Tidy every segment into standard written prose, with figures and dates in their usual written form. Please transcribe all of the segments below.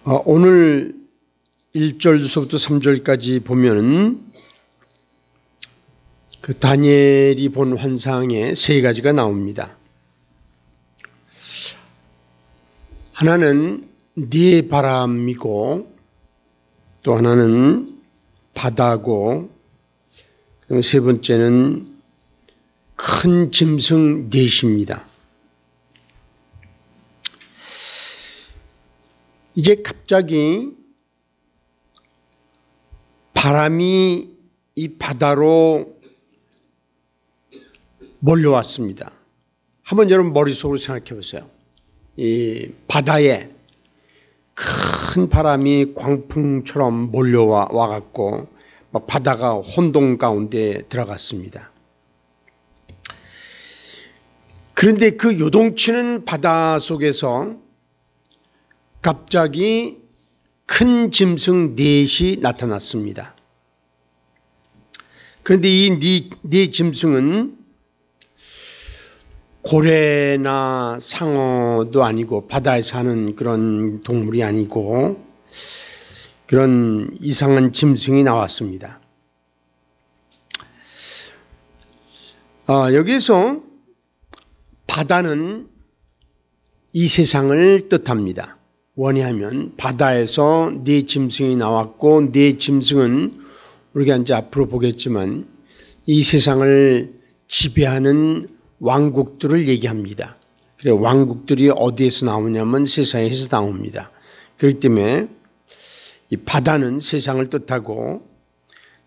오늘 1절부터 3절까지 보면은 그 다니엘이 본 환상에 세 가지가 나옵니다. 하나는 네 바람이고, 또 하나는 바다고, 그리고 세 번째는 큰 짐승 넷입니다. 이제 갑자기 바람이 이 바다로 몰려왔습니다. 한번 여러분 머릿속으로 생각해 보세요. 이 바다에 큰 바람이 광풍처럼 몰려와 갖고 막 바다가 혼동 가운데 들어갔습니다. 그런데 그 요동치는 바다 속에서 갑자기 큰 짐승 넷이 나타났습니다. 그런데 이 네 짐승은 고래나 상어도 아니고 바다에 사는 그런 동물이 아니고 그런 이상한 짐승이 나왔습니다. 여기서 바다는 이 세상을 뜻합니다. 원하면 바다에서 네 짐승이 나왔고, 네 짐승은 우리가 이제 앞으로 보겠지만 이 세상을 지배하는 왕국들을 얘기합니다. 그래, 왕국들이 어디에서 나오냐면 세상에서 나옵니다. 그렇기 때문에 이 바다는 세상을 뜻하고,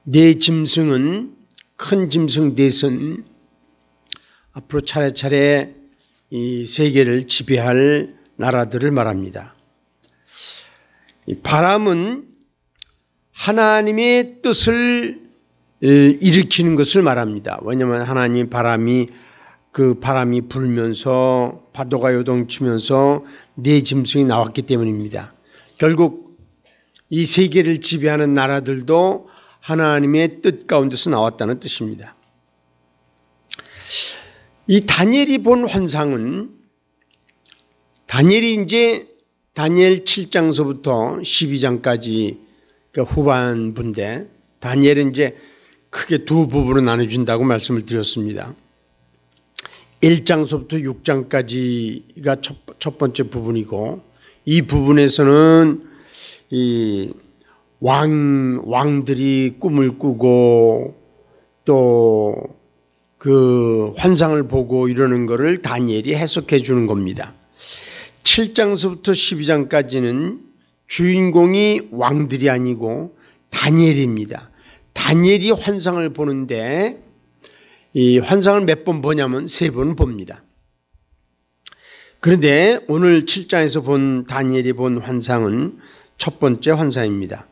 네 짐승은, 큰 짐승 넷은 앞으로 차례차례 이 세계를 지배할 나라들을 말합니다. 이 바람은 하나님의 뜻을 일으키는 것을 말합니다. 왜냐하면 하나님 그 바람이 불면서 파도가 요동치면서 네 짐승이 나왔기 때문입니다. 결국 이 세계를 지배하는 나라들도 하나님의 뜻 가운데서 나왔다는 뜻입니다. 이 다니엘이 본 환상은, 다니엘 7장서부터 12장까지 그 후반부인데, 다니엘은 이제 크게 두 부분으로 나눠준다고 말씀을 드렸습니다. 1장서부터 6장까지가 첫 번째 부분이고, 이 부분에서는 이 왕들이 꿈을 꾸고 또 그 환상을 보고 이러는 것을 다니엘이 해석해 주는 겁니다. 7장서부터 12장까지는 주인공이 왕들이 아니고 다니엘입니다. 다니엘이 환상을 보는데, 이 환상을 몇 번 보냐면 3번 봅니다. 그런데 오늘 7장에서 본 다니엘이 본 환상은 첫 번째 환상입니다.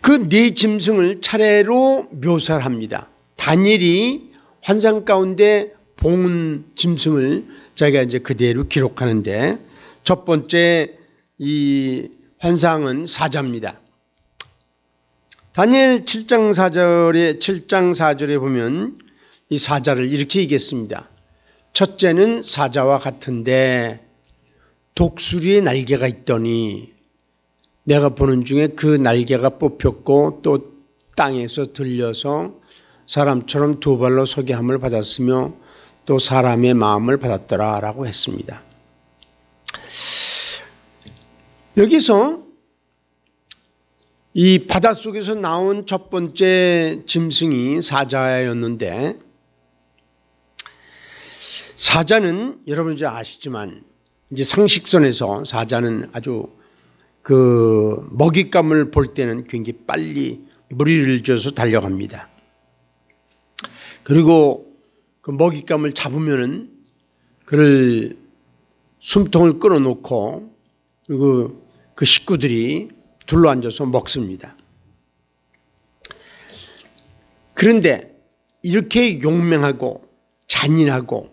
그 네 짐승을 차례로 묘사를 합니다. 다니엘이 환상 가운데 본 짐승을 자기가 이제 그대로 기록하는데, 첫 번째 이 환상은 사자입니다. 다니엘 7장 4절에 보면 이 사자를 이렇게 얘기했습니다. 첫째는 사자와 같은데 독수리의 날개가 있더니 내가 보는 중에 그 날개가 뽑혔고 또 땅에서 들려서 사람처럼 두 발로 서게 함을 받았으며 또 사람의 마음을 받았더라 라고 했습니다. 여기서 이 바닷속에서 나온 첫 번째 짐승이 사자였는데, 사자는 여러분 이제 아시지만 이제 상식선에서 사자는 아주 그 먹잇감을 볼 때는 굉장히 빨리 무리를 지어서 달려갑니다. 그리고 그 먹잇감을 잡으면은 그를 숨통을 끌어놓고 그리고 그 식구들이 둘러앉아서 먹습니다. 그런데 이렇게 용맹하고 잔인하고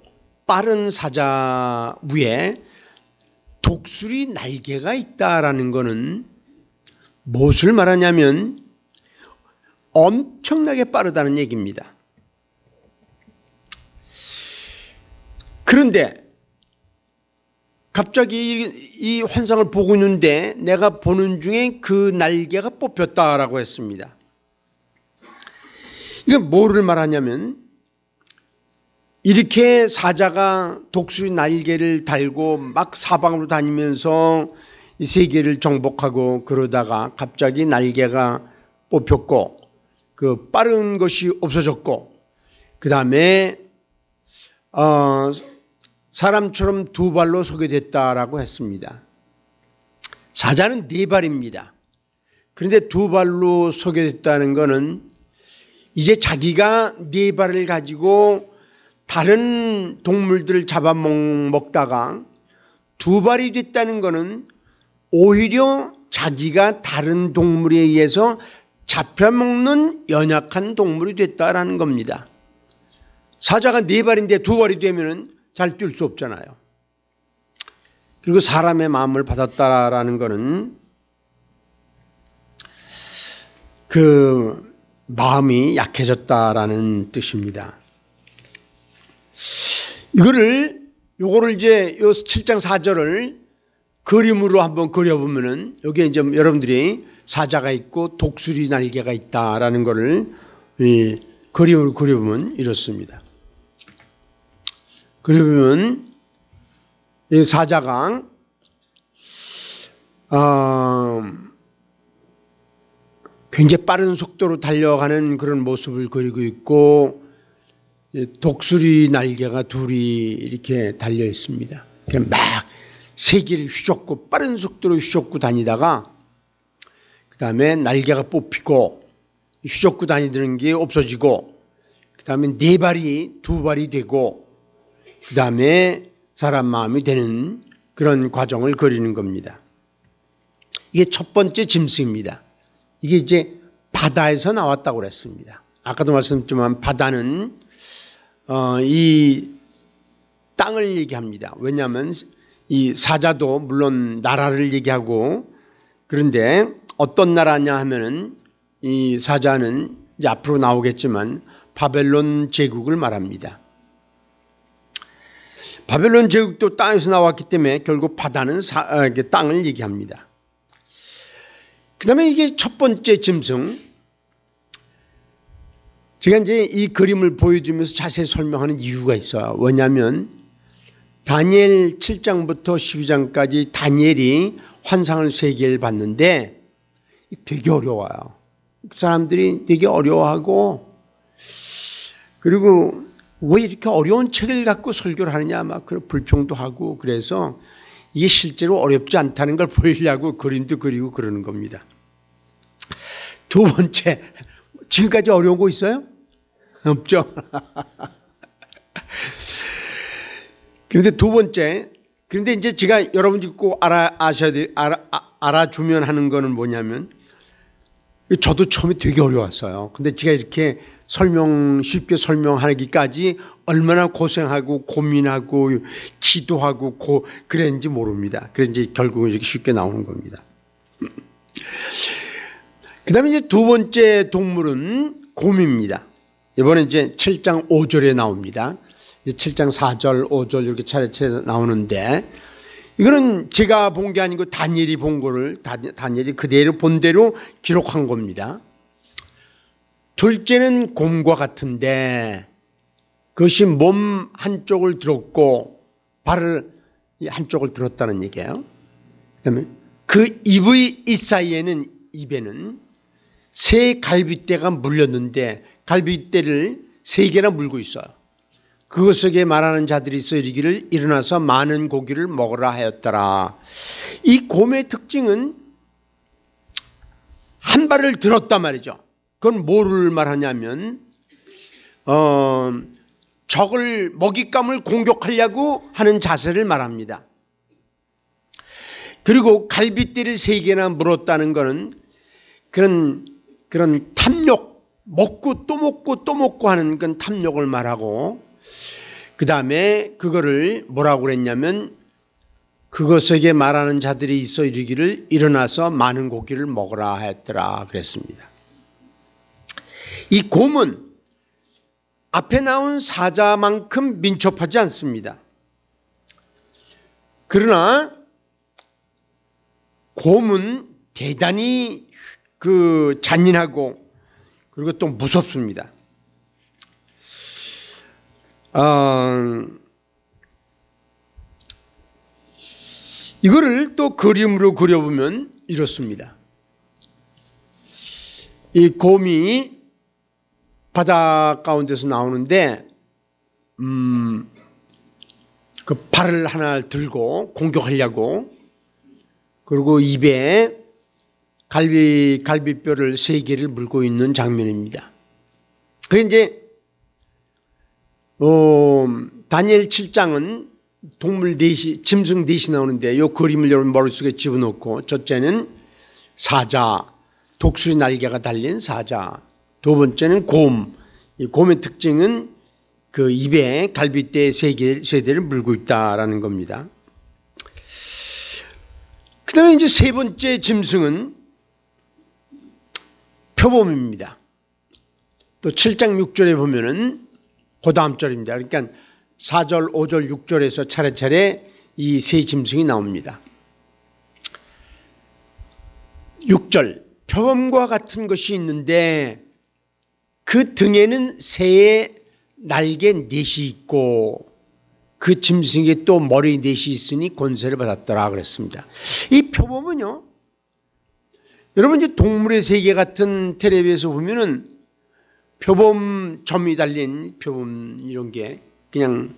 빠른 사자 위에 독수리 날개가 있다라는 것은 무엇을 말하냐면 엄청나게 빠르다는 얘기입니다. 그런데 갑자기 이 환상을 보고 있는데 내가 보는 중에 그 날개가 뽑혔다라고 했습니다. 이게 뭐를 말하냐면 이렇게 사자가 독수리 날개를 달고 막 사방으로 다니면서 이 세계를 정복하고 그러다가 갑자기 날개가 뽑혔고 그 빠른 것이 없어졌고 그 다음에 사람처럼 두 발로 서게 됐다라고 했습니다. 사자는 네 발입니다. 그런데 두 발로 서게 됐다는 것은 이제 자기가 네 발을 가지고 다른 동물들을 잡아먹다가 두 발이 됐다는 것은 오히려 자기가 다른 동물에 의해서 잡혀먹는 연약한 동물이 됐다라는 겁니다. 사자가 네 발인데 두 발이 되면 잘 뛸 수 없잖아요. 그리고 사람의 마음을 받았다라는 것은 그 마음이 약해졌다라는 뜻입니다. 요거를 이제 요 7장 4절을 그림으로 한번 그려보면은 여기에 이제 여러분들이 사자가 있고 독수리 날개가 있다라는 것을 그림으로 그려보면 이렇습니다. 그러면 이 사자가 굉장히 빠른 속도로 달려가는 그런 모습을 그리고 있고 독수리 날개가 둘이 이렇게 달려 있습니다. 막 세계를 휘젓고 빠른 속도로 휘젓고 다니다가 그 다음에 날개가 뽑히고 휘젓고 다니는 게 없어지고 그 다음에 네 발이 두 발이 되고 그 다음에 사람 마음이 되는 그런 과정을 그리는 겁니다. 이게 첫 번째 짐승입니다. 이게 이제 바다에서 나왔다고 그랬습니다. 아까도 말씀드렸지만 바다는 이 땅을 얘기합니다. 왜냐하면 이 사자도 물론 나라를 얘기하고 그런데 어떤 나라냐 하면은 이 사자는 이제 앞으로 나오겠지만 바벨론 제국을 말합니다. 바벨론 제국도 땅에서 나왔기 때문에 결국 바다는 땅을 얘기합니다. 그 다음에 이게 첫 번째 짐승. 제가 이제 이 그림을 보여주면서 자세히 설명하는 이유가 있어요. 왜냐하면 다니엘 7장부터 12장까지 다니엘이 환상을 3개를 봤는데 되게 어려워요. 사람들이 되게 어려워하고 그리고 왜 이렇게 어려운 책을 갖고 설교를 하느냐 막 그런 불평도 하고 그래서 이게 실제로 어렵지 않다는 걸 보이려고 그림도 그리고 그러는 겁니다. 두 번째, 지금까지 어려운 거 있어요? 없죠? 그런데 두 번째, 그런데 이제 제가 여러분들이 꼭 알아주면 하는 거는 뭐냐면 저도 처음에 되게 어려웠어요. 근데 제가 이렇게 쉽게 설명하기까지 얼마나 고생하고 고민하고 기도하고 그랬는지 모릅니다. 그래서 이제 결국은 이렇게 쉽게 나오는 겁니다. 그 다음에 이제 두 번째 동물은 곰입니다. 이번에 이제 7장 5절에 나옵니다. 이제 7장 4절, 5절 이렇게 차례차례 나오는데 이거는 제가 본 게 아니고 다니엘이 본 거를 다니엘이 그대로 본 대로 기록한 겁니다. 둘째는 곰과 같은데 그것이 몸 한쪽을 들었고 발을 한쪽을 들었다는 얘기예요. 그다음에 그 입에는 새 갈빗대가 물렸는데 갈빗대를 3개나 물고 있어요. 그것에게 말하는 자들이 있어 이르기를 일어나서 많은 고기를 먹으라 하였더라. 이 곰의 특징은 한 발을 들었단 말이죠. 그건 뭐를 말하냐면 적을 먹잇감을 공격하려고 하는 자세를 말합니다. 그리고 갈빗대를 3개나 물었다는 것은 그런 탐욕, 먹고 또 먹고 또 먹고 하는 그런 탐욕을 말하고 그 다음에 그거를 뭐라고 그랬냐면 그것에게 말하는 자들이 있어 이르기를 일어나서 많은 고기를 먹으라 하였더라 그랬습니다. 이 곰은 앞에 나온 사자만큼 민첩하지 않습니다. 그러나 곰은 대단히 잔인하고 그리고 또 무섭습니다. 이거를 또 그림으로 그려보면 이렇습니다. 이 곰이 바다 가운데서 나오는데 그 발을 하나 들고 공격하려고, 그리고 입에 갈비뼈를 3개를 물고 있는 장면입니다. 그게 이제 다니엘 7장은 동물 넷이, 짐승 넷이 나오는데 이 그림을 여러분 머릿속에 집어넣고, 첫째는 사자, 독수리 날개가 달린 사자, 두 번째는 곰. 이 곰의 특징은 그 입에 갈비뼈 3대를 물고 있다라는 겁니다. 그 다음에 이제 세 번째 짐승은 표범입니다. 또 7장 6절에 보면은 그 다음 절입니다. 그러니까 4절, 5절, 6절에서 차례차례 이 세 짐승이 나옵니다. 6절, 표범과 같은 것이 있는데 그 등에는 새의 날개 4이 있고 그 짐승에 또 머리 4이 있으니 권세를 받았더라 그랬습니다. 이 표범은요, 여러분 이제 동물의 세계 같은 텔레비에서 보면은 표범 점이 달린 표범 이런 게 그냥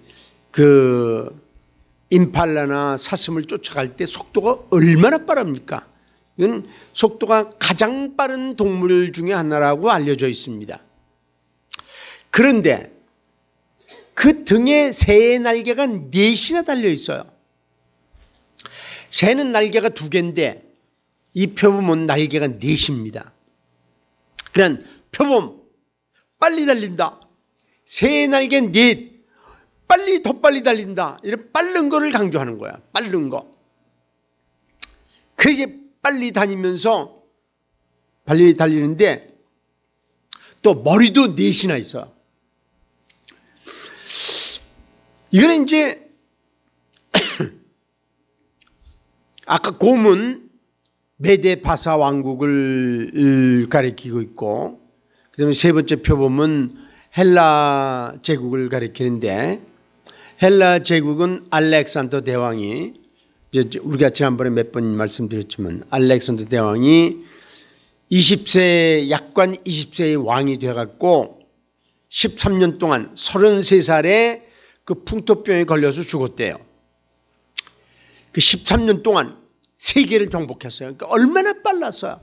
그 임팔라나 사슴을 쫓아갈 때 속도가 얼마나 빠릅니까? 이건 속도가 가장 빠른 동물 중에 하나라고 알려져 있습니다. 그런데 그 등에 새의 날개가 4이나 달려 있어요. 새는 날개가 2개인데 이 표범은 날개가 4입니다. 그냥 표범 빨리 달린다. 새의 날개 4, 빨리 더 빨리 달린다. 이런 빠른 거를 강조하는 거야. 빠른 거. 그렇게 빨리 다니면서 빨리 달리는데 또 머리도 4이나 있어요. 이거는 이제 아까 곰은 메데 바사 왕국을 가리키고 있고, 그 다음에 세 번째 표범은 헬라 제국을 가리키는데, 헬라 제국은 알렉산더 대왕이, 이제 우리가 지난번에 몇 번 말씀드렸지만 알렉산더 대왕이 20세, 약관 20세의 왕이 돼갖고 13년 동안 33살에 그 풍토병에 걸려서 죽었대요. 그 13년 동안 세계를 정복했어요. 그러니까 얼마나 빨랐어요.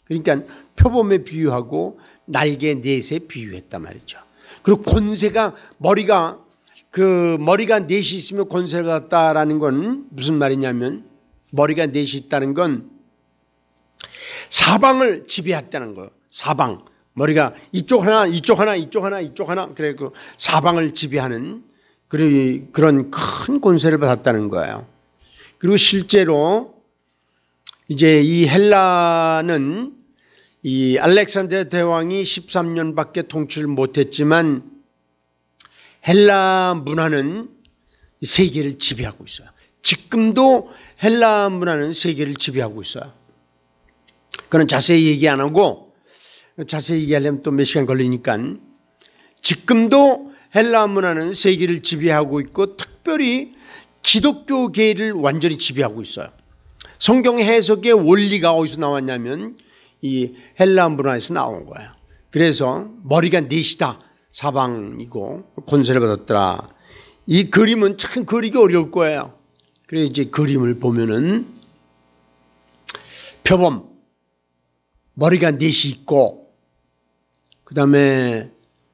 그러니까 표범에 비유하고 날개 4에 비유했단 말이죠. 그리고 권세가 머리가 4이 있으면 권세가 같다라는 건 무슨 말이냐면, 머리가 4이 있다는 건 사방을 지배했다는 거예요. 사방. 머리가 이쪽 하나, 이쪽 하나, 이쪽 하나, 이쪽 하나. 그래 그 사방을 지배하는 그런 큰 권세를 받았다는 거예요. 그리고 실제로 이제 이 헬라는 이 알렉산더 대왕이 13년밖에 통치를 못했지만 헬라 문화는 세계를 지배하고 있어요. 지금도 헬라 문화는 세계를 지배하고 있어요. 그건 자세히 얘기 안 하고, 자세히 얘기하려면 또 몇 시간 걸리니까, 지금도 헬라 문화는 세계를 지배하고 있고 특별히 기독교계를 완전히 지배하고 있어요. 성경 해석의 원리가 어디서 나왔냐면 이 헬라 문화에서 나온 거예요. 그래서 머리가 4이다. 사방이고 권세를 받았더라. 이 그림은 참 그리기 어려울 거예요. 그래서 이제 그림을 보면은 표범 머리가 4이 있고 그 다음에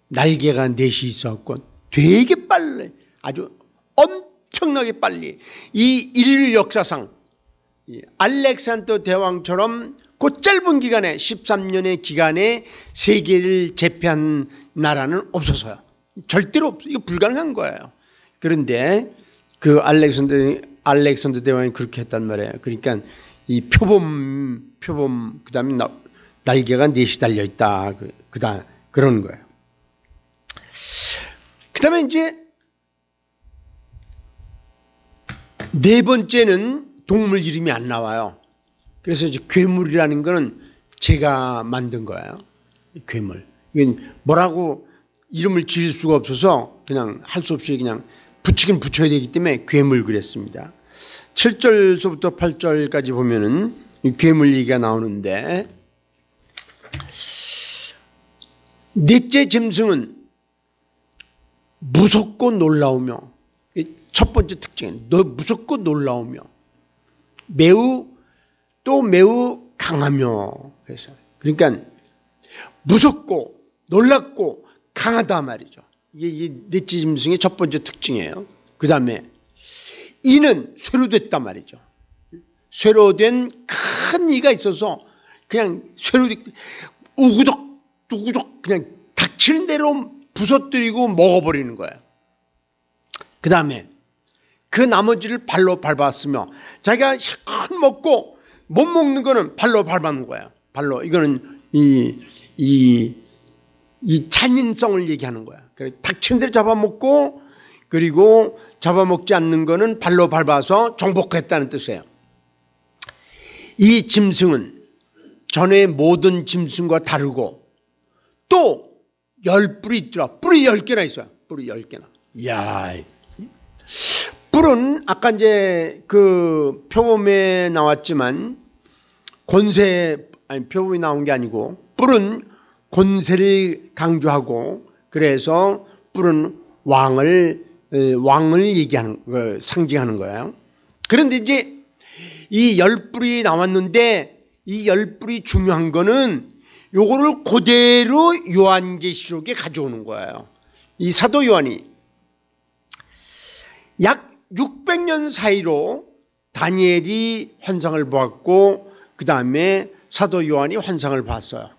날개가 4이 있었고 되게 빨리, 아주 엄청나게 빨리 이 인류 역사상 알렉산더 대왕처럼 그 짧은 기간에 13년의 기간에 세계를 제패한 나라는 없어서요. 절대로 없어요. 이거 불가능한 거예요. 그런데 그 알렉산더 대왕이 그렇게 했단 말이에요. 그러니까 이 표범 그다음에 날개가 4이 달려 있다. 그런 거예요. 그다음에 이제 네 번째는 동물 이름이 안 나와요. 그래서 이제 괴물이라는 거는 제가 만든 거예요. 괴물. 이건 뭐라고 이름을 지을 수가 없어서 그냥 할 수 없이 그냥 붙이긴 붙여야 되기 때문에 괴물 그랬습니다. 7절서부터 8절까지 보면은 이 괴물 얘기가 나오는데, 넷째 짐승은 무섭고 놀라우며, 첫 번째 특징은 무섭고 놀라우며 매우 강하며, 그래서 그러니까 무섭고 놀랍고 강하다 말이죠. 이게 이 넷째 짐승의 첫 번째 특징이에요. 그 다음에 이는 쇠로됐단 말이죠. 쇠로된 큰 이가 있어서 그냥 우구덕 그냥 닥치는 대로 부서뜨리고 먹어버리는 거예요. 그 다음에 그 나머지를 발로 밟았으며, 자기가 실컷 먹고 못 먹는 거는 발로 밟아놓은 거예요. 발로. 이거는 이 잔인성을 얘기하는 거야. 닥치는 대로 잡아먹고, 그리고 잡아먹지 않는 거는 발로 밟아서 정복했다는 뜻이에요. 이 짐승은 전에 모든 짐승과 다르고 또 10뿔이 있더라. 뿔이 10개나 있어요. 뿔이 10개나. 이야. 뿔은 아까 이제 그 표범에 나왔지만 표범이 나온 게 아니고, 뿔은 권세를 강조하고, 그래서 뿔은 왕을 얘기하는, 상징하는 거예요. 그런데 이제 이 10뿔이 나왔는데, 이 10뿔이 중요한 거는 요거를 그대로 요한계시록에 가져오는 거예요. 이 사도 요한이 약 600년 사이로 다니엘이 환상을 보았고, 그 다음에 사도 요한이 환상을 봤어요.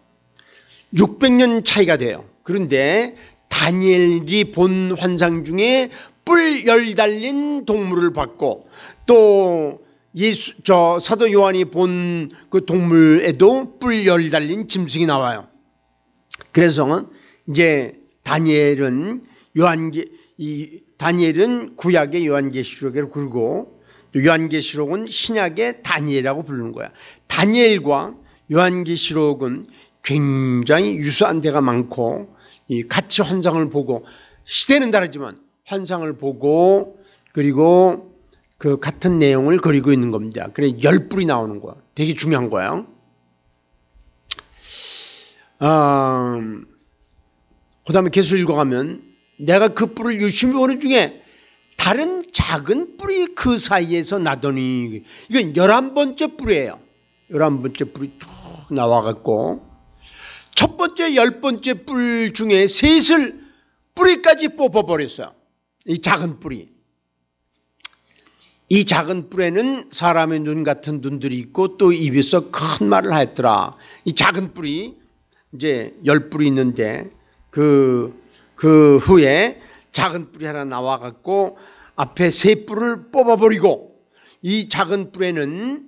600년 차이가 돼요. 그런데 다니엘이 본 환상 중에 뿔 열 달린 동물을 봤고, 또 사도 요한이 본 그 동물에도 뿔 열 달린 짐승이 나와요. 그래서 이제 다니엘은 구약의 요한계시록을 부르고, 또 요한계시록은 신약의 다니엘이라고 부르는 거야. 다니엘과 요한계시록은 굉장히 유사한 데가 많고, 같이 환상을 보고, 시대는 다르지만 환상을 보고, 그리고 그 같은 내용을 그리고 있는 겁니다. 그래 10뿔이 나오는 거야. 되게 중요한 거야. 그 다음에 계속 읽어가면, 내가 그 뿔을 유심히 보는 중에 다른 작은 뿔이 그 사이에서 나더니, 이건 11번째 뿔이에요. 11번째 뿔이 쭉 나와갖고, 첫 번째 10번째 뿔 중에 셋을 뿌리까지 뽑아버렸어요. 이 작은 뿔이. 이 작은 뿔에는 사람의 눈 같은 눈들이 있고, 또 입에서 큰 말을 하였더라. 이 작은 뿔이 이제 10뿔이 있는데, 그 후에 작은 뿔이 하나 나와갖고 앞에 세 뿔을 뽑아버리고, 이 작은 뿔에는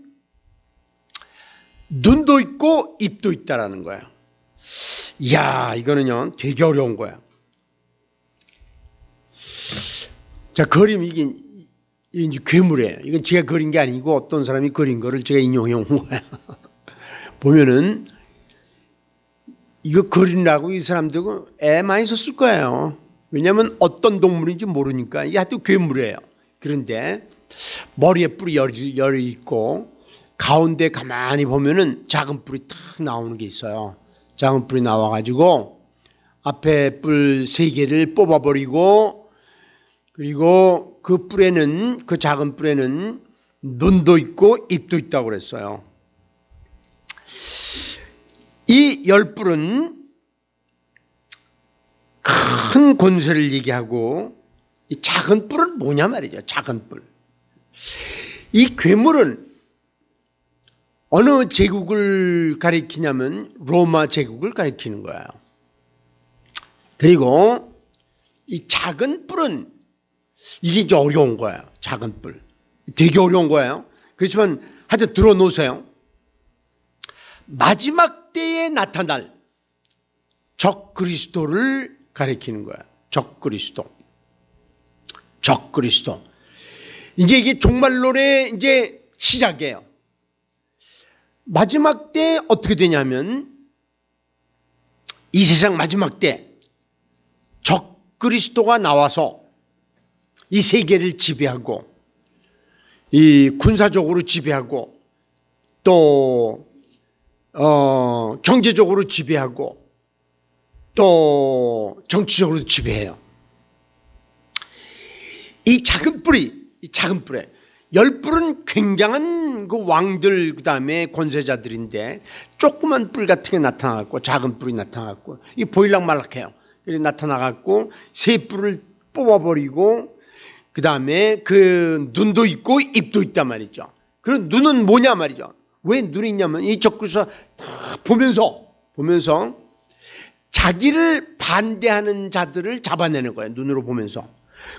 눈도 있고 입도 있다라는 거예요. 이야, 이거는요 되게 어려운 거야. 자, 그림 이게 이제 괴물이에요. 이건 제가 그린 게 아니고 어떤 사람이 그린 거를 제가 인용해 온 거예요. 보면은 이거 그리라고 이 사람들은 애 많이 썼을 거예요. 왜냐하면 어떤 동물인지 모르니까. 이게 하여튼 괴물이에요. 그런데 머리에 뿔이 열이 있고, 가운데 가만히 보면은 작은 뿔이 탁 나오는 게 있어요. 작은 뿔이 나와가지고 앞에 뿔 3개를 뽑아버리고, 그리고 그 뿔에는, 그 작은 뿔에는 눈도 있고 입도 있다고 그랬어요. 이 10뿔은 큰 권세를 얘기하고, 이 작은 뿔은 뭐냐 말이죠. 작은 뿔. 이 괴물은 어느 제국을 가리키냐면 로마 제국을 가리키는 거예요. 그리고 이 작은 뿔은 이게 이제 어려운 거예요. 작은 뿔. 되게 어려운 거예요. 그렇지만 하여튼 들어놓으세요. 마지막 때에 나타날 적 그리스도를 가리키는 거예요. 적 그리스도. 이제 이게 종말론의 이제 시작이에요. 마지막 때 어떻게 되냐면 이 세상 마지막 때 적 그리스도가 나와서 이 세계를 지배하고 이 군사적으로 지배하고 또 경제적으로 지배하고 또 정치적으로 지배해요. 이 작은 뿌리 10뿔은 굉장한 그 왕들 그 다음에 권세자들인데 조그만 뿔 같은 게 나타나갖고 작은 뿔이 나타나갖고 이 보일락 말락해요. 그래서 나타나갖고 세 뿔을 뽑아버리고 그 다음에 그 눈도 있고 입도 있단 말이죠. 그럼 눈은 뭐냐 말이죠. 왜 눈이 있냐면 이 적그리스도가 다 보면서 자기를 반대하는 자들을 잡아내는 거예요. 눈으로 보면서.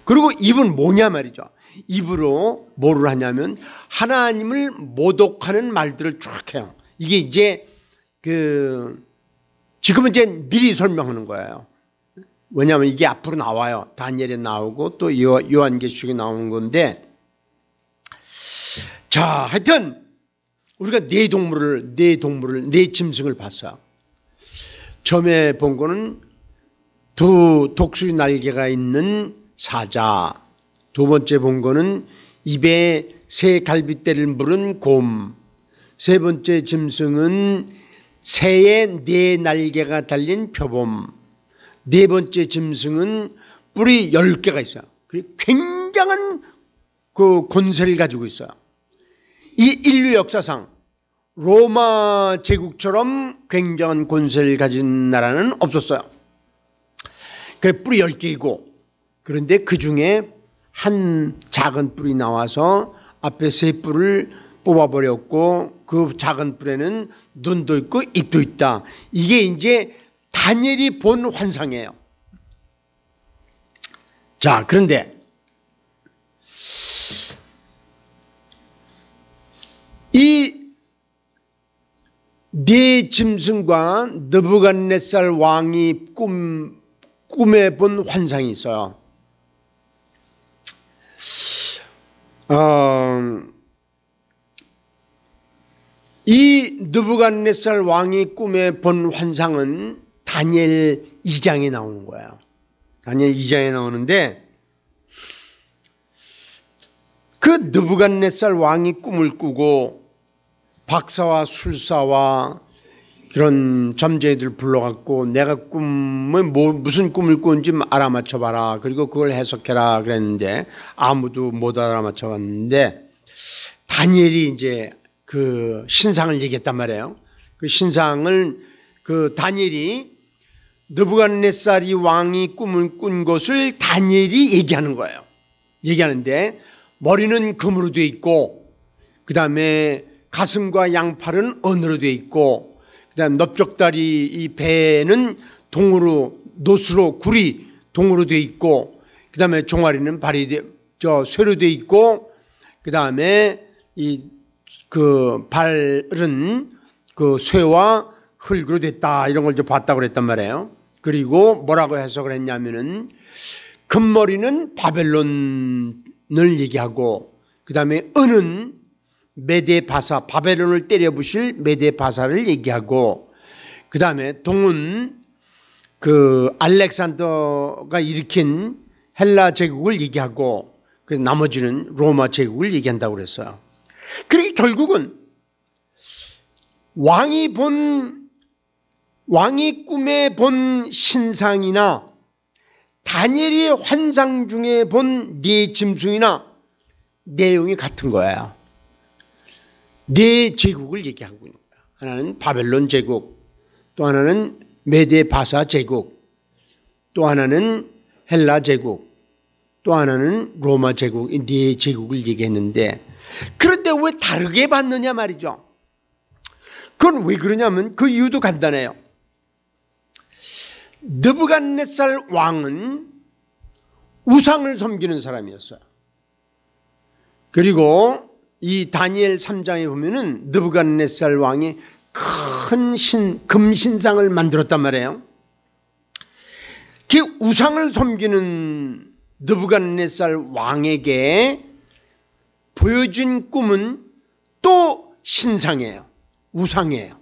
그리고 입은 뭐냐 말이죠. 입으로 뭐를 하냐면 하나님을 모독하는 말들을 쭉 해요. 이게 이제 지금은 이제 미리 설명하는 거예요. 왜냐하면 이게 앞으로 나와요. 다니엘에 나오고 또 요한계시록에 나오는 건데, 자, 하여튼 우리가 네 짐승을 봤어요. 처음에 본 거는 두 독수리 날개가 있는 사자, 두 번째 본 거는 입에 새 갈빗대를 물은 곰, 세 번째 짐승은 새의 네 날개가 달린 표범, 네 번째 짐승은 뿔이 10개가 있어요. 그리고 굉장한 그 권세를 가지고 있어요. 이 인류 역사상 로마 제국처럼 굉장한 권세를 가진 나라는 없었어요. 그래 뿔이 10개이고, 그런데 그 중에 한 작은 뿔이 나와서 앞에 세 뿔을 뽑아버렸고 그 작은 뿔에는 눈도 있고 입도 있다. 이게 이제 다니엘이 본 환상이에요. 자, 그런데 이 네 짐승과 느부갓네살 왕이 꿈에 본 환상이 있어요. 이 느부갓네살 왕이 꿈에 본 환상은 다니엘 2장에 나오는 거예요. 다니엘 2장에 나오는데 그 느부갓네살 왕이 꿈을 꾸고 박사와 술사와 그런 점쟁이들 불러갖고 내가 무슨 꿈을 꾼지 알아맞혀봐라. 그리고 그걸 해석해라 그랬는데 아무도 못 알아맞혀봤는데 다니엘이 이제 그 신상을 얘기했단 말이에요. 그 신상을 그 다니엘이 느부갓네살이 왕이 꿈을 꾼 것을 다니엘이 얘기하는 거예요. 얘기하는데 머리는 금으로 되어 있고 그 다음에 가슴과 양팔은 은으로 되어 있고 그 다음에 넓적다리 이 배는 동으로 노수로 굴이 동으로 되어 있고 그 다음에 종아리는 쇠로 되어 있고 그 다음에 그 발은 그 쇠와 흙으로 됐다 이런 걸 이제 봤다고 그랬단 말이에요. 그리고 뭐라고 해석을 했냐면은 금머리는 바벨론을 얘기하고 그 다음에 은은 메데바사 바벨론을 때려부실 메데바사를 얘기하고 그 다음에 동은 그 알렉산더가 일으킨 헬라 제국을 얘기하고 그 나머지는 로마 제국을 얘기한다고 그랬어요. 그러니까 결국은 왕이 꿈에 본 신상이나 다니엘이 환상 중에 본 네 짐승이나 내용이 같은 거예요. 네 제국을 얘기하고 있는 거야. 하나는 바벨론 제국, 또 하나는 메데바사 제국, 또 하나는 헬라 제국, 또 하나는 로마 제국, 이 네 제국을 얘기했는데 그런데 왜 다르게 봤느냐 말이죠. 그건 왜 그러냐면 그 이유도 간단해요. 느부갓네살 왕은 우상을 섬기는 사람이었어요. 그리고 이 다니엘 3장에 보면은 느부갓네살 왕이 큰 금신상을 만들었단 말이에요. 그 우상을 섬기는 느부갓네살 왕에게 보여진 꿈은 또 신상이에요. 우상이에요.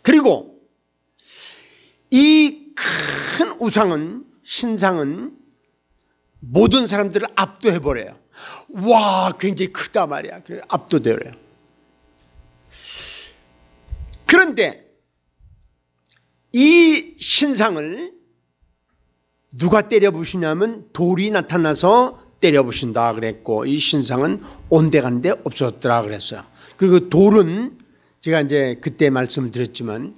그리고 이 큰 우상은, 신상은 모든 사람들을 압도해버려요. 와, 굉장히 크다 말이야. 그래, 압도돼요. 그런데 이 신상을 누가 때려부시냐면 돌이 나타나서 때려부신다 그랬고, 이 신상은 온데간데 없어졌더라 그랬어요. 그리고 돌은 제가 이제 그때 말씀을 드렸지만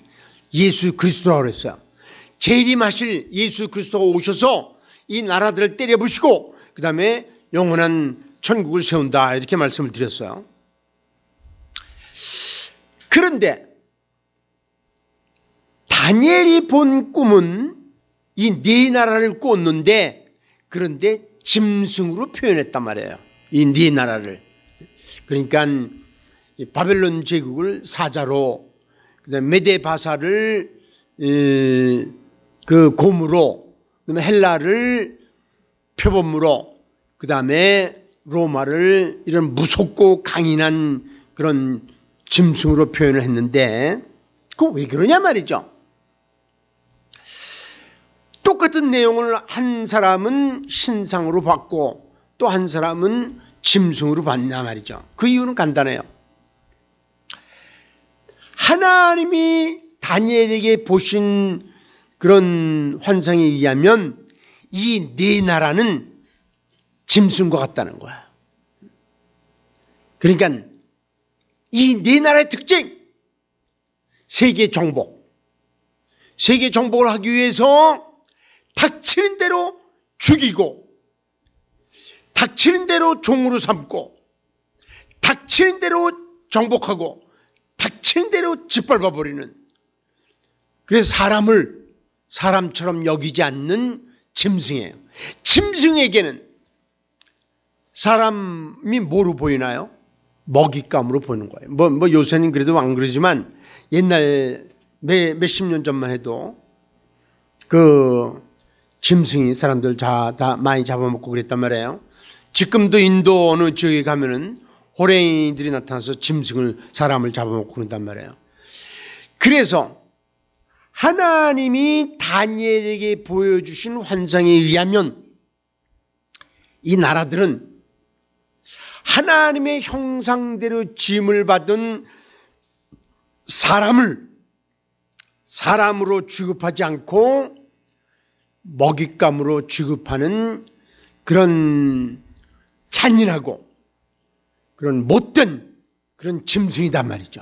예수 그리스도라고 그랬어요. 재림하실 예수 그리스도가 오셔서 이 나라들을 때려부시고 그 다음에 영원한 천국을 세운다, 이렇게 말씀을 드렸어요. 그런데 다니엘이 본 꿈은 이 네 나라를 꿨는데, 그런데 짐승으로 표현했단 말이에요. 이 네 나라를. 그러니까 바벨론 제국을 사자로, 그다음에 메데 바사를 그 곰으로, 그다음에 헬라를 표범으로, 그다음에 로마를 이런 무섭고 강인한 그런 짐승으로 표현을 했는데, 그거 왜 그러냐 말이죠. 똑같은 내용을 한 사람은 신상으로 받고 또 한 사람은 짐승으로 받냐 말이죠. 그 이유는 간단해요. 하나님이 다니엘에게 보신 그런 환상에 의하면 이 네 나라는 짐승과 같다는 거야. 그러니까 이 네 나라의 특징, 세계 정복. 세계 정복을 하기 위해서 닥치는 대로 죽이고, 닥치는 대로 종으로 삼고, 닥치는 대로 정복하고, 닥치는 대로 짓밟아 버리는, 그래서 사람을 사람처럼 여기지 않는 짐승이에요. 짐승에게는 사람이 뭐로 보이나요? 먹잇감으로 보이는 거예요. 뭐 요새는 그래도 안 그러지만 옛날 몇십 년 전만 해도 그 짐승이 사람들 다 많이 잡아먹고 그랬단 말이에요. 지금도 인도 어느 지역에 가면은 호랭이들이 나타나서 사람을 잡아먹고 그런단 말이에요. 그래서 하나님이 다니엘에게 보여주신 환상에 의하면 이 나라들은 하나님의 형상대로 지음을 받은 사람으로 취급하지 않고 먹잇감으로 취급하는 그런 잔인하고 그런 못된 그런 짐승이단 말이죠.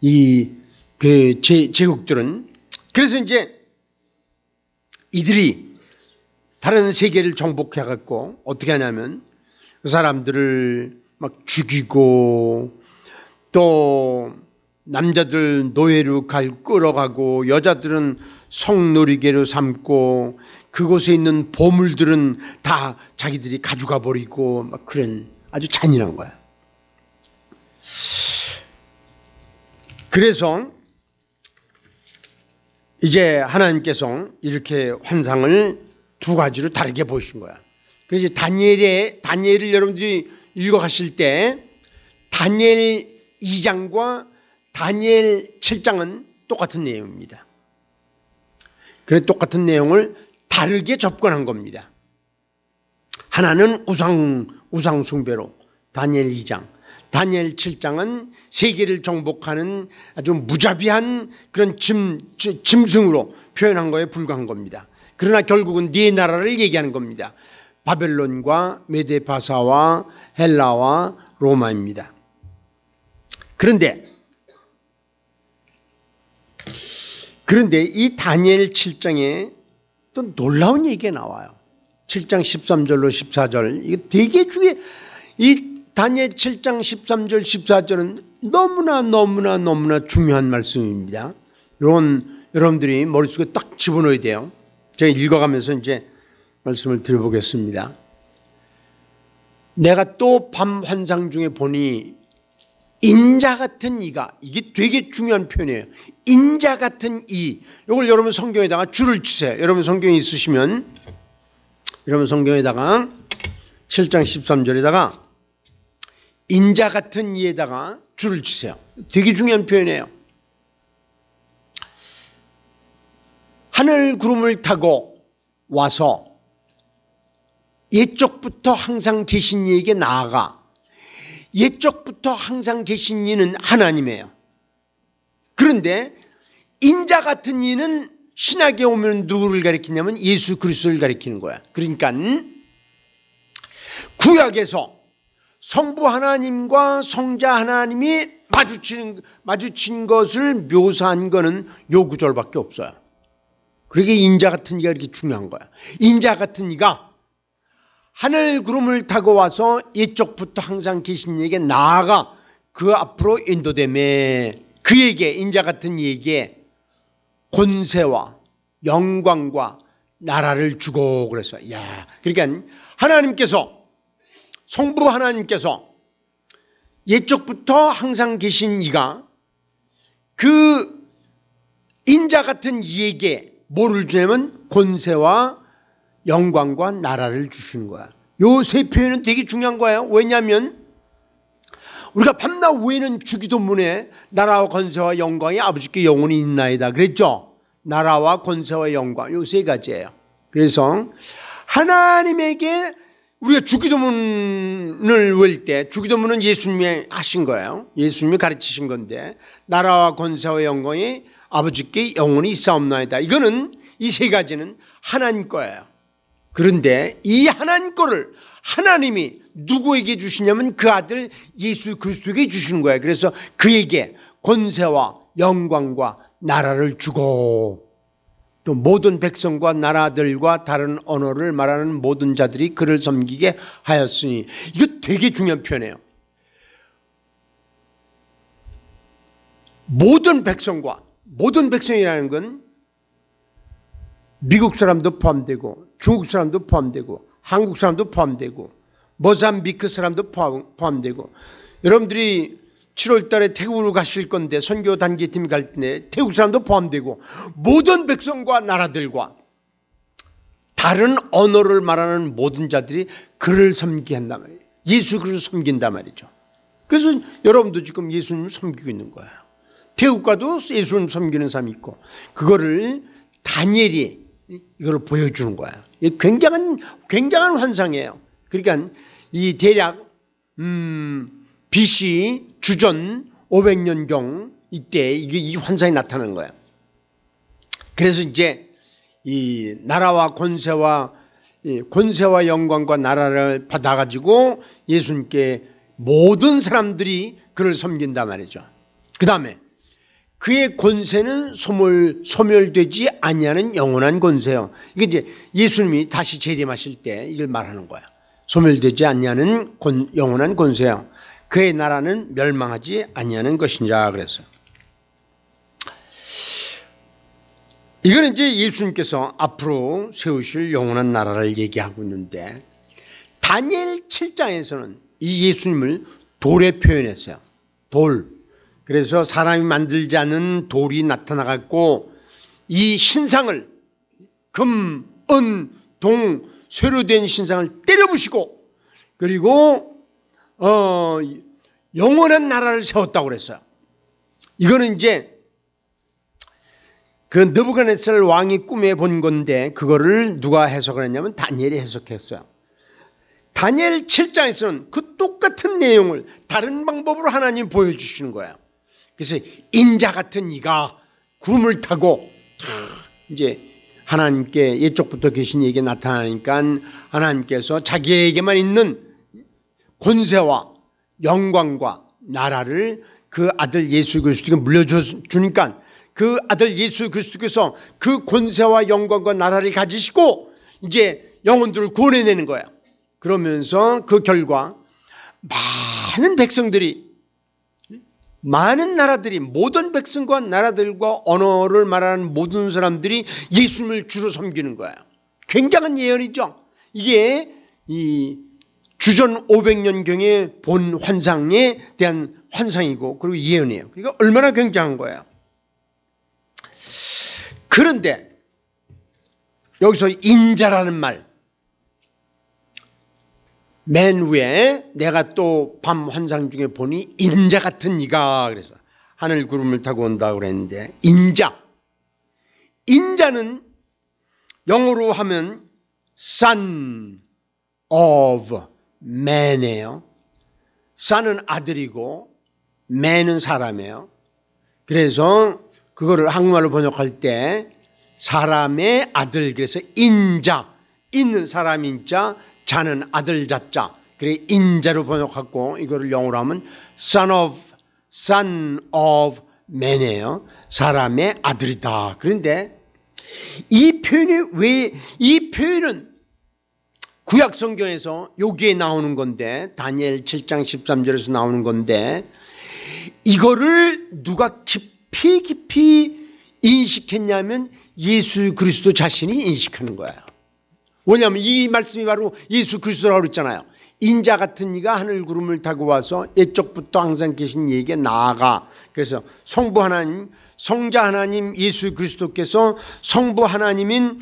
이 제국들은. 그래서 이제 이들이 다른 세계를 정복해 갖고 어떻게 하냐면 그 사람들을 막 죽이고, 또 남자들 노예로 끌어가고, 여자들은 성놀이개로 삼고, 그곳에 있는 보물들은 다 자기들이 가져가 버리고, 막 그런 아주 잔인한 거야. 그래서 이제 하나님께서 이렇게 환상을 두 가지로 다르게 보신 거야. 그래서 다니엘을 여러분들이 읽어가실 때 다니엘 2장과 다니엘 7장은 똑같은 내용입니다. 그래서 똑같은 내용을 다르게 접근한 겁니다. 하나는 우상 숭배로 다니엘 2장, 다니엘 7장은 세계를 정복하는 아주 무자비한 그런 짐승으로 표현한 거에 불과한 겁니다. 그러나 결국은 네 나라를 얘기하는 겁니다. 바벨론과 메데바사와 헬라와 로마입니다. 그런데 이 다니엘 7장에 또 놀라운 얘기가 나와요. 7장 13절로 14절. 이게 되게 이 다니엘 7장 13절 14절은 너무나 중요한 말씀입니다. 여러분들이 머릿속에 딱 집어넣어야 돼요. 제가 읽어가면서 이제 말씀을 드려보겠습니다. 내가 또 밤 환상 중에 보니 인자 같은 이가, 이게 되게 중요한 표현이에요. 인자 같은 이. 이걸 여러분 성경에다가 줄을 치세요. 여러분 성경에 있으시면 여러분 성경에다가 7장 13절에다가 인자 같은 이에다가 줄을 치세요. 되게 중요한 표현이에요. 하늘 구름을 타고 와서 옛적부터 항상 계신 이에게 나아가. 옛적부터 항상 계신 이는 하나님이에요. 그런데 인자 같은 이는 신약에 오면 누구를 가리키냐면 예수 그리스도를 가리키는 거야. 그러니까 구약에서 성부 하나님과 성자 하나님이 마주친 것을 묘사한 것은 요 구절밖에 없어요. 그러게 인자 같은 이가 이렇게 중요한 거야. 인자 같은 이가 하늘 구름을 타고 와서 옛적부터 항상 계신 이에게 나아가 그 앞으로 인도되매 그에게 인자 같은 이에게 권세와 영광과 나라를 주고 그랬어요. 야, 그러니까 하나님께서 성부 하나님께서 옛적부터 항상 계신 이가 그 인자 같은 이에게 뭐를 주냐면 권세와 영광과 나라를 주시는 거야. 요 세 표현은 되게 중요한 거예요. 왜냐하면 우리가 밤낮 외에는 주기도문에 나라와 권세와 영광이 아버지께 영원히 있나이다 그랬죠. 나라와 권세와 영광 요 세 가지예요. 그래서 하나님에게 우리가 주기도문을 외울 때 주기도문은 예수님이 하신 거예요. 예수님이 가르치신 건데 나라와 권세와 영광이 아버지께 영원히 있사옵나이다. 이거는 이 세 가지는 하나님 거예요. 그런데 이 하나님 거를 하나님이 누구에게 주시냐면 그 아들 예수 그리스도에게 주시는 거예요. 그래서 그에게 권세와 영광과 나라를 주고 또 모든 백성과 나라들과 다른 언어를 말하는 모든 자들이 그를 섬기게 하였으니 이거 되게 중요한 표현이에요. 모든 백성이라는 건 미국 사람도 포함되고 중국 사람도 포함되고 한국 사람도 포함되고 모잠비크 사람도 포함되고 여러분들이 7월 달에 태국으로 가실 건데 선교 단계팀 갈 때 태국 사람도 포함되고 모든 백성과 나라들과 다른 언어를 말하는 모든 자들이 그를 섬기게 한단 말이에요. 예수 그리스도를 섬긴단 말이죠. 그래서 여러분도 지금 예수님을 섬기고 있는 거예요. 태국 가도 예수님 섬기는 사람이 있고 그거를 다니엘이 이걸 보여주는 거예요. 굉장한 환상이에요. 그러니까 이 대략 BC 주전 500년경 이때 이 환상이 나타나는 거예요. 그래서 이제 이 나라와 권세와 영광과 나라를 받아가지고 예수님께 모든 사람들이 그를 섬긴단 말이죠. 그 다음에 그의 권세는 소멸되지 아니하는 영원한 권세요. 이게 이제 예수님이 다시 재림하실 때 이걸 말하는 거야. 소멸되지 아니하는 영원한 권세요. 그의 나라는 멸망하지 아니하는 것이니라 그랬어요. 이거는 이제 예수님께서 앞으로 세우실 영원한 나라를 얘기하고 있는데 다니엘 7장에서는 이 예수님을 돌에 표현했어요. 돌. 그래서 사람이 만들지 않은 돌이 나타나갖고 이 신상을 금, 은, 동, 쇠로 된 신상을 때려부시고 그리고 영원한 나라를 세웠다고 그랬어요. 이거는 이제 그 느부갓네살 왕이 꿈에 본 건데 그거를 누가 해석을 했냐면 다니엘이 해석했어요. 다니엘 7장에서는 그 똑같은 내용을 다른 방법으로 하나님 보여주시는 거예요. 그래서 인자 같은 이가 구름을 타고 이제 하나님께 옛적부터 계신 이에게 나타나니까 하나님께서 자기에게만 있는 권세와 영광과 나라를 그 아들 예수 그리스도에게 물려주니까 그 아들 예수 그리스도께서 그 권세와 영광과 나라를 가지시고 이제 영혼들을 구원해내는 거예요. 그러면서 그 결과 많은 나라들이 모든 백성과 나라들과 언어를 말하는 모든 사람들이 예수님을 주로 섬기는 거예요. 굉장한 예언이죠. 이게 이 주전 500년경에 본 환상에 대한 환상이고 그리고 예언이에요. 그러니까 얼마나 굉장한 거예요. 그런데 여기서 인자라는 말 맨 위에 내가 또 밤 환상 중에 보니 인자 같은 이가, 그래서 하늘 구름을 타고 온다고 그랬는데, 인자는 영어로 하면 son of man이에요. son은 아들이고 man은 사람이에요. 그래서 그거를 한국말로 번역할 때 사람의 아들, 그래서 인자, 있는 사람 인자, 자는 아들 자자, 그래 인자로 번역하고 이거를 영어로 하면 son of man이에요. 사람의 아들이다. 그런데 이 표현은 구약 성경에서 여기에 나오는 건데, 다니엘 7장 13절에서 나오는 건데, 이거를 누가 깊이 인식했냐면 예수 그리스도 자신이 인식하는 거예요. 왜냐하면 이 말씀이 바로 예수 그리스도라고 그랬잖아요. 인자 같은 이가 하늘 구름을 타고 와서 옛적부터 항상 계신 이에게 나아가. 그래서 성부 하나님, 성자 하나님 예수 그리스도께서 성부 하나님인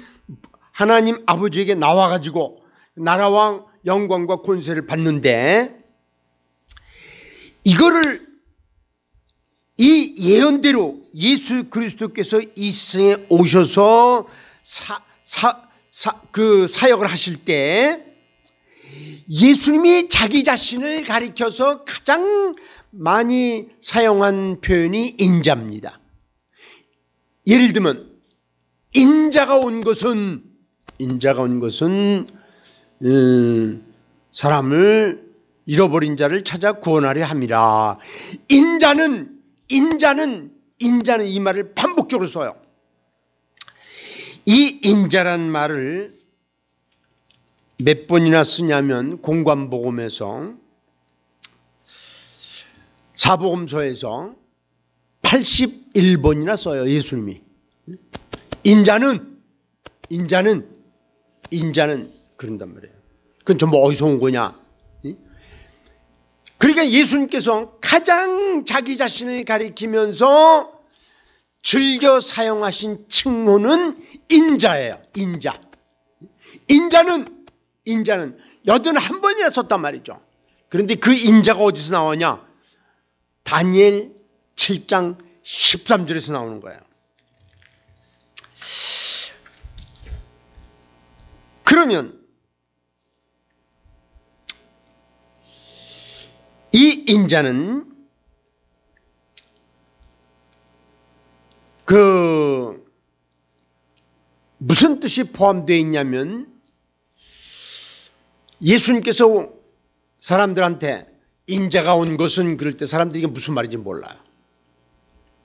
하나님 아버지에게 나와가지고 나라와 영광과 권세를 받는데, 이거를 이 예언대로 예수 그리스도께서 이 세상에 오셔서 사역을 하실 때 예수님이 자기 자신을 가리켜서 가장 많이 사용한 표현이 인자입니다. 예를 들면 인자가 온 것은 사람을 잃어버린 자를 찾아 구원하려 함이라. 인자는 이 말을 반복적으로 써요. 이 인자란 말을 몇 번이나 쓰냐면 공관복음에서, 사복음서에서 81번이나 써요. 예수님이 인자는 그런단 말이에요. 그건 전부 어디서 온 거냐? 그러니까 예수님께서 가장 자기 자신을 가리키면서 즐겨 사용하신 칭호는 인자예요. 인자는 81번이나 썼단 말이죠. 그런데 그 인자가 어디서 나오냐? 다니엘 7장 13절에서 나오는 거예요. 그러면 이 인자는 무슨 뜻이 포함되어 있냐면, 예수님께서 사람들한테 인자가 온 것은, 그럴 때 사람들이 이게 무슨 말인지 몰라요.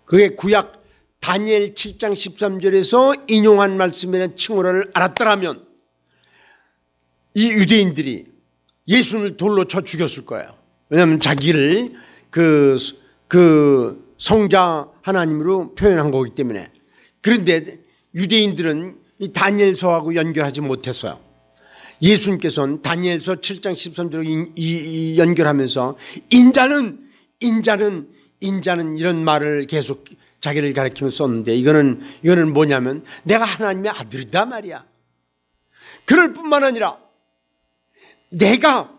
그게 구약 다니엘 7장 13절에서 인용한 말씀이라는 칭호를 알았더라면 이 유대인들이 예수님을 돌로 쳐 죽였을 거예요. 왜냐하면 자기를 그 성자 하나님으로 표현한 거기 때문에. 그런데 유대인들은 이 다니엘서하고 연결하지 못했어요. 예수님께서는 다니엘서 7장 13절로 연결하면서 인자는 이런 말을 계속 자기를 가리키면서 썼는데, 이거는 뭐냐면 내가 하나님의 아들이다 말이야. 그럴 뿐만 아니라 내가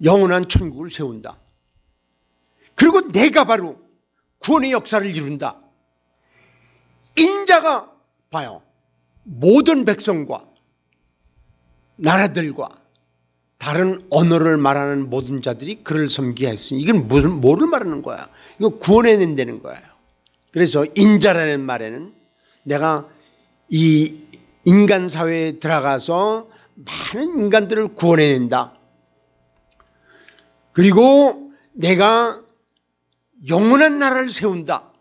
영원한 천국을 세운다. 그리고 내가 바로 구원의 역사를 이룬다. 인자가 봐요. 모든 백성과 나라들과 다른 언어를 말하는 모든 자들이 그를 섬기게 했으니, 이건 뭐를 말하는 거야? 이거 구원해낸다는 거예요. 그래서 인자라는 말에는 내가 이 인간 사회에 들어가서 많은 인간들을 구원해낸다. 그리고 내가 영원한 나라를 세운다.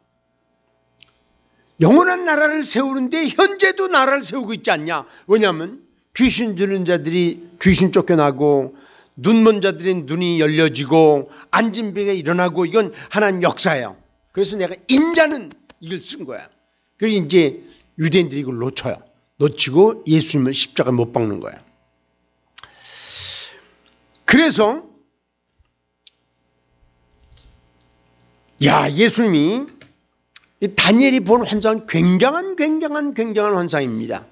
영원한 나라를 세우는데 현재도 나라를 세우고 있지 않냐? 왜냐하면 귀신 들린 자들이 귀신 쫓겨나고, 눈먼 자들의 눈이 열려지고, 앉은 배가 일어나고, 이건 하나님 역사예요. 그래서 내가 인자는 이걸 쓴 거야. 그리고 이제 유대인들이 이걸 놓치고 예수님을 십자가에 못 박는 거야. 그래서 예수님이 다니엘이 본 환상은 굉장한 환상입니다.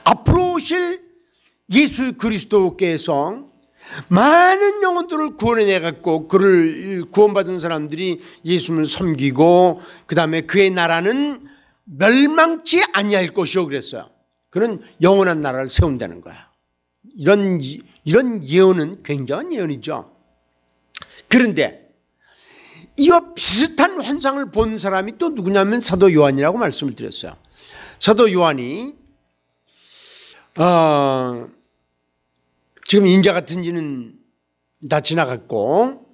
앞으로 오실 예수 그리스도께서 많은 영혼들을 구원해 갖고 그를 구원받은 사람들이 예수님을 섬기고 그 다음에 그의 나라는 멸망치 아니할 것이요 그랬어요. 그는 영원한 나라를 세운다는 거야. 이런 예언은 굉장한 예언이죠. 그런데 이와 비슷한 환상을 본 사람이 또 누구냐면 사도 요한이라고 말씀을 드렸어요. 사도 요한이 지금 인자 같은 지는 다 지나갔고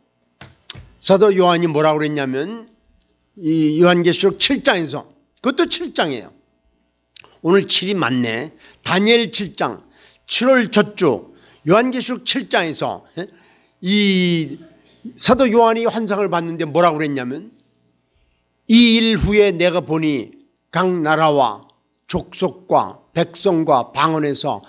사도 요한이 뭐라고 그랬냐면 이 요한계시록 7장에서 그것도 7장이에요. 오늘 7이 맞네. 다니엘 7장 7월 첫주 요한계시록 7장에서 이 사도 요한이 환상을 봤는데 뭐라고 그랬냐면 이 일 후에 내가 보니 각 나라와 족속과 백성과 방언에서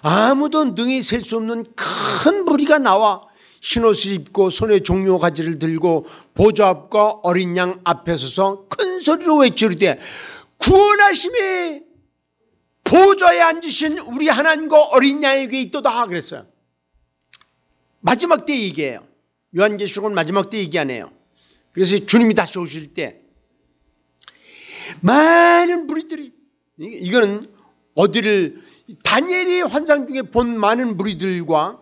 아무도 능히 셀 수 없는 큰 무리가 나와 흰옷을 입고 손에 종려 가지를 들고 보좌 앞과 어린 양 앞에 서서 큰 소리로 외치르되 구원하심이 보좌에 앉으신 우리 하나님과 어린 양에게 있도다 그랬어요. 마지막 때 얘기예요. 요한계시록은 마지막 때 얘기 안 해요. 그래서 주님이 다시 오실 때 많은 무리들이 이거는 어디를 다니엘이 환상 중에 본 많은 무리들과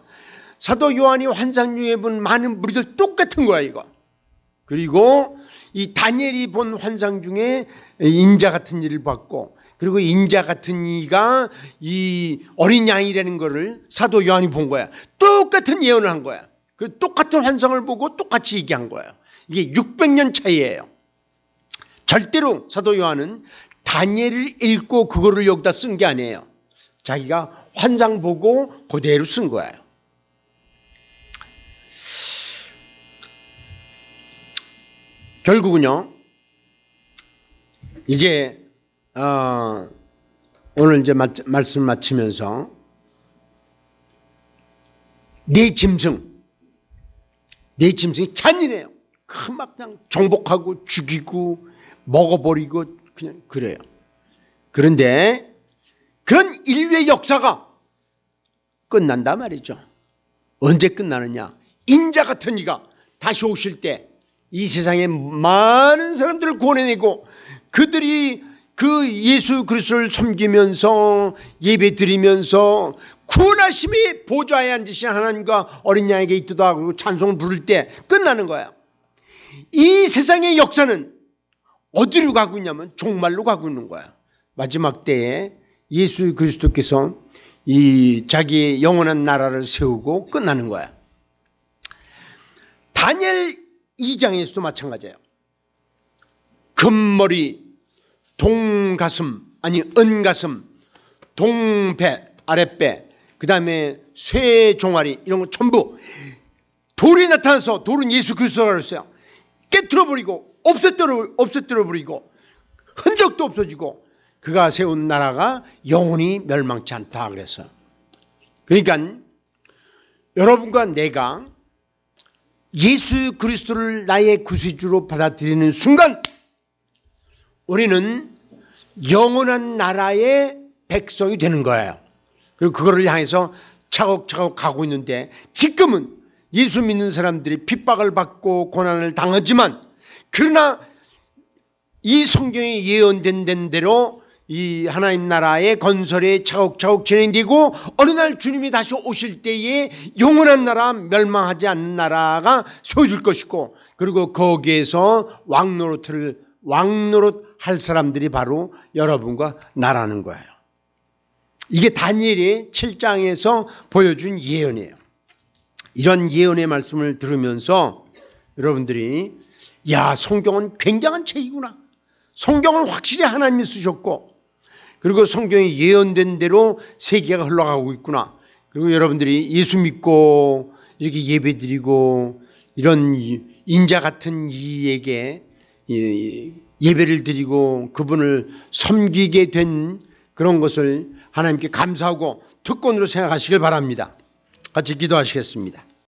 사도 요한이 환상 중에 본 많은 무리들 똑같은 거야 이거. 그리고 이 다니엘이 본 환상 중에 인자 같은 일을 봤고 그리고 인자 같은 이가 이 어린 양이라는 거를 사도 요한이 본 거야. 똑같은 예언을 한 거야. 그 똑같은 환상을 보고 똑같이 얘기한 거예요. 이게 600년 차이예요. 절대로 사도 요한은 다니엘을 읽고 그거를 여기다 쓴 게 아니에요. 자기가 환상 보고 그대로 쓴 거예요. 결국은요. 이제 오늘 이제 말씀 마치면서 내 짐승이 잔인해요. 막 그냥 정복하고 죽이고 먹어버리고 그냥 그래요. 그런데 그런 인류의 역사가 끝난다 말이죠. 언제 끝나느냐? 인자 같은 이가 다시 오실 때 이 세상에 많은 사람들을 구원해내고 그들이 그 예수 그리스도를 섬기면서 예배드리면서 구원하심이 보좌에 앉으신 하나님과 어린 양에게 있도다 하고 찬송을 부를 때 끝나는 거야. 이 세상의 역사는 어디로 가고 있냐면 종말로 가고 있는 거야. 마지막 때에 예수 그리스도께서 이 자기의 영원한 나라를 세우고 끝나는 거야. 다니엘 2장에서도 마찬가지예요. 금머리, 동가슴, 아니 은가슴, 동배, 아랫배, 그 다음에 쇠 종아리 이런 거 전부 돌이 나타나서 돌은 예수 그리스도라고 그랬어요. 깨트려버리고 없애뜨려버리고 흔적도 없어지고 그가 세운 나라가 영원히 멸망치 않다 그랬어요. 그러니까 여러분과 내가 예수 그리스도를 나의 구세주로 받아들이는 순간 우리는 영원한 나라의 백성이 되는 거예요. 그리고 그거를 향해서 차곡차곡 가고 있는데 지금은 예수 믿는 사람들이 핍박을 받고 고난을 당하지만 그러나 이 성경에 예언된 대로 이 하나님 나라의 건설에 차곡차곡 진행되고 어느 날 주님이 다시 오실 때에 영원한 나라, 멸망하지 않는 나라가 세워질 것이고 그리고 거기에서 왕노릇할 사람들이 바로 여러분과 나라는 거예요. 이게 다니엘의 7장에서 보여준 예언이에요. 이런 예언의 말씀을 들으면서 여러분들이 야, 성경은 굉장한 책이구나. 성경을 확실히 하나님이 쓰셨고 그리고 성경이 예언된 대로 세계가 흘러가고 있구나. 그리고 여러분들이 예수 믿고 이렇게 예배드리고 이런 인자 같은 이에게 예배를 드리고 그분을 섬기게 된 그런 것을 하나님께 감사하고 특권으로 생각하시길 바랍니다. 같이 기도하시겠습니다.